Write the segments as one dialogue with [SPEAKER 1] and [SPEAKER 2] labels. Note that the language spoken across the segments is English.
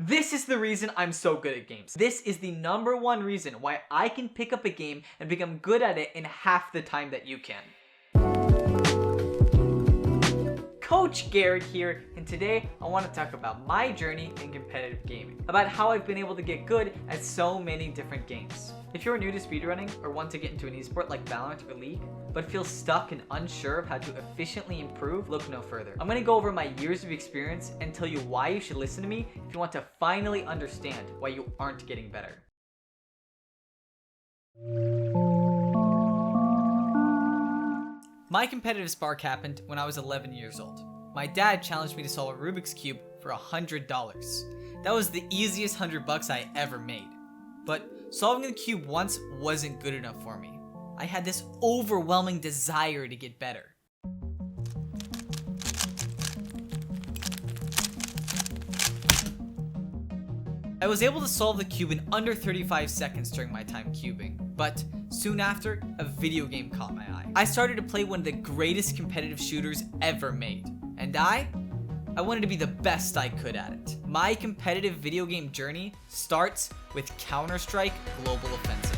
[SPEAKER 1] This is the reason I'm so good at games. This is the #1 reason why I can pick up a game and become good at it in half the time that you can. Coach Garrett here, and today I want to talk about my journey in competitive gaming, about how I've been able to get good at so many different games. If you're new to speedrunning or want to get into an esport like Valorant or League, but feel stuck and unsure of how to efficiently improve, look no further. I'm going to go over my years of experience and tell you why you should listen to me if you want to finally understand why you aren't getting better. My competitive spark happened when I was 11 years old. My dad challenged me to solve a Rubik's Cube for $100. That was the easiest $100 I ever made. But solving the cube once wasn't good enough for me. I had this overwhelming desire to get better. I was able to solve the cube in under 35 seconds during my time cubing, but soon after, a video game caught my eye. I started to play one of the greatest competitive shooters ever made, and I wanted to be the best I could at it. My competitive video game journey starts with CounterStrike Global Offensive.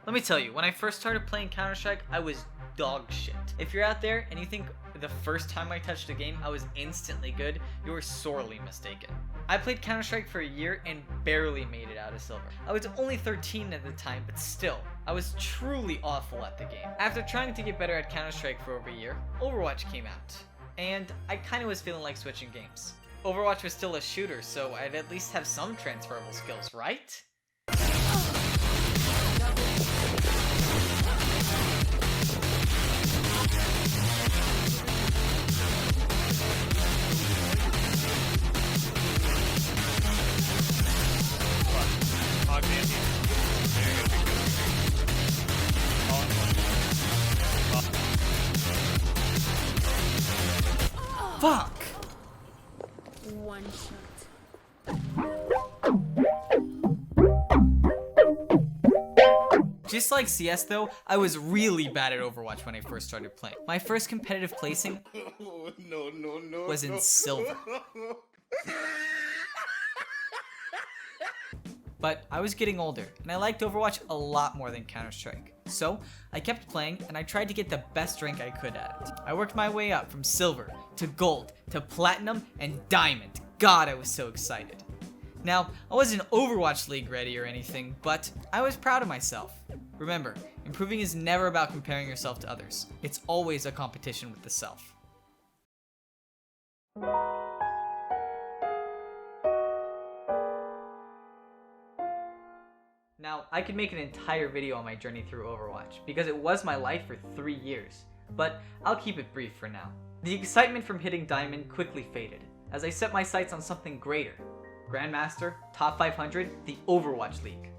[SPEAKER 1] Let me tell you, when I first started playing Counter-Strike, I was dog shit. If you're out there and you think the first time I touched a game I was instantly good, you are sorely mistaken. I played Counter-Strike for a year and barely made it out of silver. I was only 13 at the time, but still, I was truly awful at the game. After trying to get better at Counter-Strike for over a year, Overwatch came out, and I kinda was feeling like switching games. Overwatch was still a shooter, so I'd at least have some transferable skills, right? Fuck!
[SPEAKER 2] One shot.
[SPEAKER 1] Just like CS though, I was really bad at Overwatch when I first started playing. My first competitive placing was in silver. But I was getting older, and I liked Overwatch a lot more than Counter-Strike. So, I kept playing, and I tried to get the best rank I could at it. I worked my way up from silver, to gold, to platinum, and diamond. God, I was so excited. Now, I wasn't Overwatch League ready or anything, but I was proud of myself. Remember, improving is never about comparing yourself to others. It's always a competition with the self. Now, I could make an entire video on my journey through Overwatch, because it was my life for 3 years, but I'll keep it brief for now. The excitement from hitting Diamond quickly faded, as I set my sights on something greater. Grandmaster, Top 500, the Overwatch League.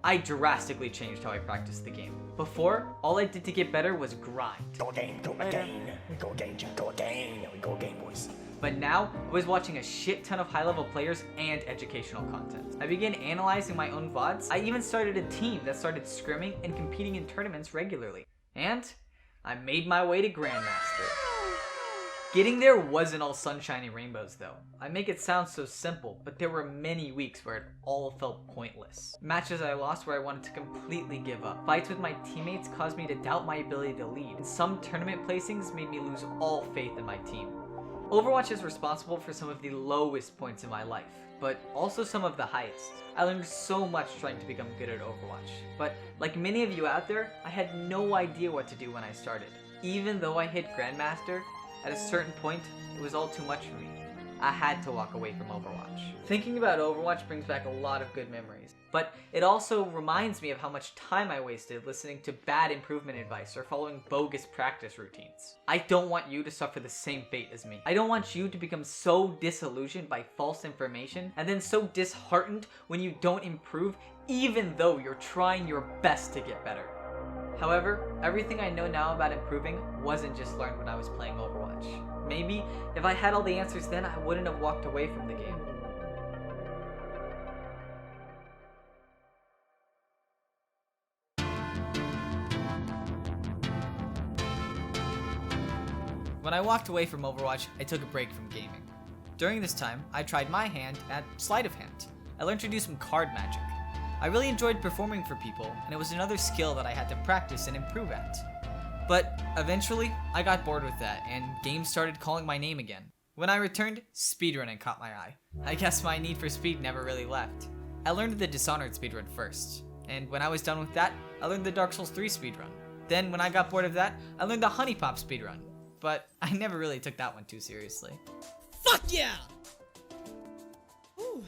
[SPEAKER 1] I drastically changed how I practiced the game. Before, all I did to get better was grind.
[SPEAKER 3] Go again, go again, go again, go again, we go again, boys.
[SPEAKER 1] But now, I was watching a shit ton of high-level players and educational content. I began analyzing my own VODs. I even started a team that started scrimming and competing in tournaments regularly. And I made my way to Grandmaster. Getting there wasn't all sunshine and rainbows though. I make it sound so simple, but there were many weeks where it all felt pointless. Matches I lost where I wanted to completely give up. Fights with my teammates caused me to doubt my ability to lead. And some tournament placings made me lose all faith in my team. Overwatch is responsible for some of the lowest points in my life, but also some of the highest. I learned so much trying to become good at Overwatch, but like many of you out there, I had no idea what to do when I started. Even though I hit Grandmaster, at a certain point, it was all too much for me. I had to walk away from Overwatch. Thinking about Overwatch brings back a lot of good memories, but it also reminds me of how much time I wasted listening to bad improvement advice or following bogus practice routines. I don't want you to suffer the same fate as me. I don't want you to become so disillusioned by false information and then so disheartened when you don't improve even though you're trying your best to get better. However, everything I know now about improving wasn't just learned when I was playing Overwatch. Maybe if I had all the answers then, I wouldn't have walked away from the game. When I walked away from Overwatch, I took a break from gaming. During this time, I tried my hand at sleight of hand. I learned to do some card magic. I really enjoyed performing for people, and it was another skill that I had to practice and improve at. But eventually, I got bored with that, and games started calling my name again. When I returned, speedrunning caught my eye. I guess my need for speed never really left. I learned the Dishonored speedrun first, and when I was done with that, I learned the Dark Souls 3 speedrun. Then, when I got bored of that, I learned the Honey Pop speedrun, but I never really took that one too seriously.
[SPEAKER 4] Fuck yeah! Whew.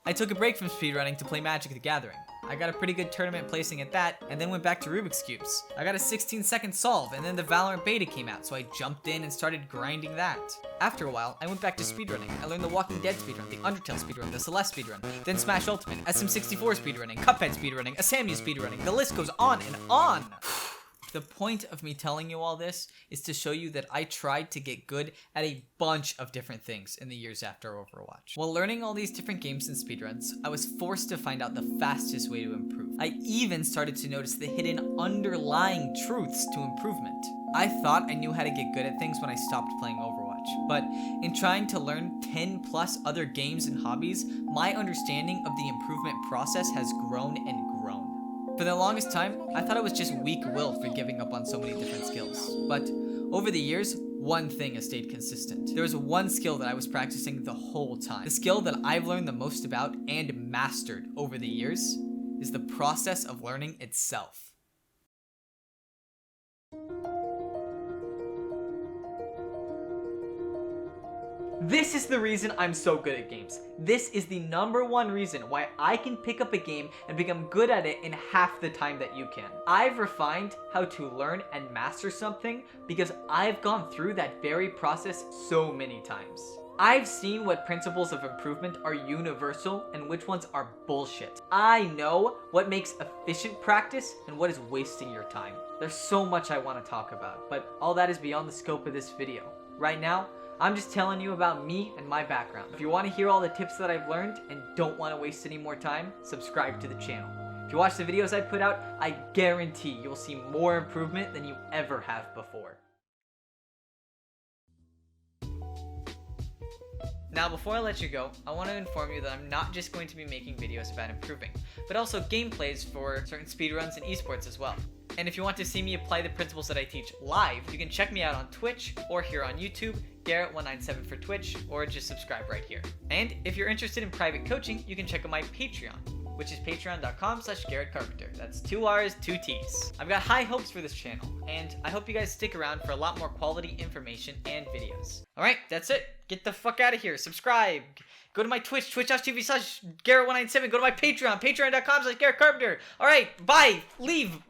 [SPEAKER 1] I took a break from speedrunning to play Magic the Gathering. I got a pretty good tournament placing at that, and then went back to Rubik's Cubes. I got a 16-second solve, and then the Valorant beta came out, so I jumped in and started grinding that. After a while, I went back to speedrunning. I learned the Walking Dead speedrun, the Undertale speedrun, the Celeste speedrun, then Smash Ultimate, SM64 speedrunning, Cuphead speedrunning, Asamu speedrunning, the list goes on and on! The point of me telling you all this is to show you that I tried to get good at a bunch of different things in the years after Overwatch. While learning all these different games and speedruns, I was forced to find out the fastest way to improve. I even started to notice the hidden underlying truths to improvement. I thought I knew how to get good at things when I stopped playing Overwatch, but in trying to learn 10 plus other games and hobbies, my understanding of the improvement process has grown and grown. For the longest time, I thought it was just weak will for giving up on so many different skills. But over the years, one thing has stayed consistent. There was one skill that I was practicing the whole time. The skill that I've learned the most about and mastered over the years is the process of learning itself. This is the reason I'm so good at games. This is the #1 reason why I can pick up a game and become good at it in half the time that you can. I've refined how to learn and master something because I've gone through that very process so many times. I've seen what principles of improvement are universal and which ones are bullshit. I know what makes efficient practice and what is wasting your time. There's so much I want to talk about, but all that is beyond the scope of this video. Right now, I'm just telling you about me and my background. If you want to hear all the tips that I've learned and don't want to waste any more time, subscribe to the channel. If you watch the videos I put out, I guarantee you'll see more improvement than you ever have before. Now, before I let you go, I want to inform you that I'm not just going to be making videos about improving, but also gameplays for certain speedruns and esports as well. And if you want to see me apply the principles that I teach live, you can check me out on Twitch or here on YouTube, Garrett197 for Twitch, or just subscribe right here. And if you're interested in private coaching, you can check out my Patreon, which is patreon.com/GarrettCarpenter. That's 2 R's, 2 T's. I've got high hopes for this channel, and I hope you guys stick around for a lot more quality information and videos. Alright, that's it. Get the fuck out of here. Subscribe. Go to my Twitch, twitch.tv/Garrett197. Go to my Patreon, patreon.com/GarrettCarpenter. Alright, bye. Leave.